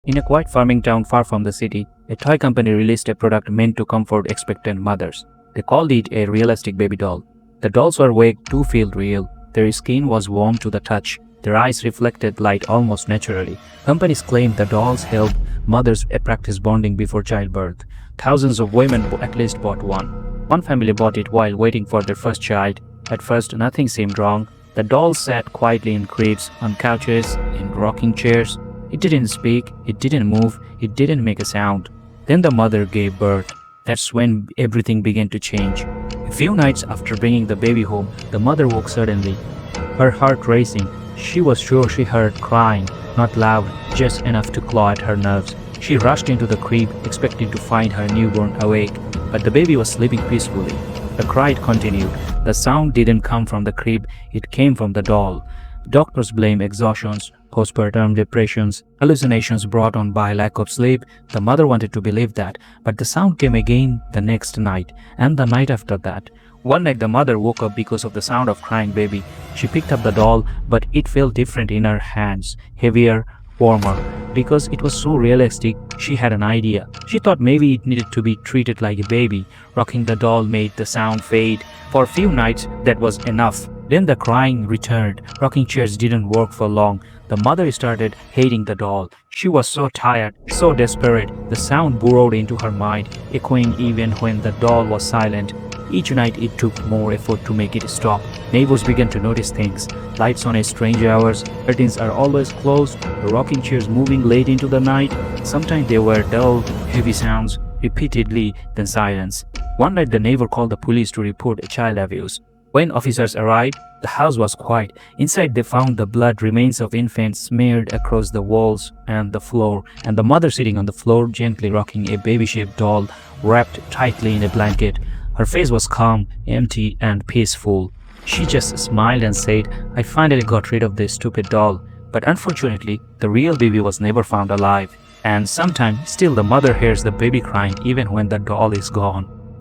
In a quiet farming town far from the city, a toy company released a product meant to comfort expectant mothers. They called it a realistic baby doll. The dolls were vague to feel real. Their skin was warm to the touch. Their eyes reflected light almost naturally. Companies claimed the dolls helped mothers practice bonding before childbirth. Thousands of women at least bought one. One family bought it while waiting for their first child. At first, nothing seemed wrong. The dolls sat quietly in cribs, on couches, in rocking chairs. It didn't speak, it didn't move, it didn't make a sound. Then the mother gave birth. That's when everything began to change. A few nights after bringing the baby home, the mother woke suddenly, her heart racing. She was sure she heard crying, not loud, just enough to claw at her nerves. She rushed into the crib, expecting to find her newborn awake, but the baby was sleeping peacefully. The cry continued. The sound didn't come from the crib, it came from the doll. Doctors blame exhaustions, postpartum depressions, hallucinations brought on by lack of sleep. The mother wanted to believe that, but the sound came again the next night, and the night after that. One night the mother woke up because of the sound of crying baby. She picked up the doll, but it felt different in her hands, heavier, warmer. Because it was so realistic, she had an idea. She thought maybe it needed to be treated like a baby. Rocking the doll made the sound fade. For a few nights, that was enough. Then the crying returned. Rocking chairs didn't work for long. The mother started hating the doll. She was so tired, so desperate. The sound burrowed into her mind, echoing even when the doll was silent. Each night it took more effort to make it stop. Neighbors began to notice things. Lights on at strange hours, curtains are always closed, the rocking chairs moving late into the night. Sometimes there were dull, heavy sounds, repeatedly, then silence. One night the neighbor called the police to report a child abuse. When officers arrived, the house was quiet. Inside they found the blood remains of infants smeared across the walls and the floor, and the mother sitting on the floor gently rocking a baby-shaped doll wrapped tightly in a blanket. Her face was calm, empty, and peaceful. She just smiled and said, "I finally got rid of this stupid doll." But unfortunately, the real baby was never found alive. And sometimes still the mother hears the baby crying even when the doll is gone.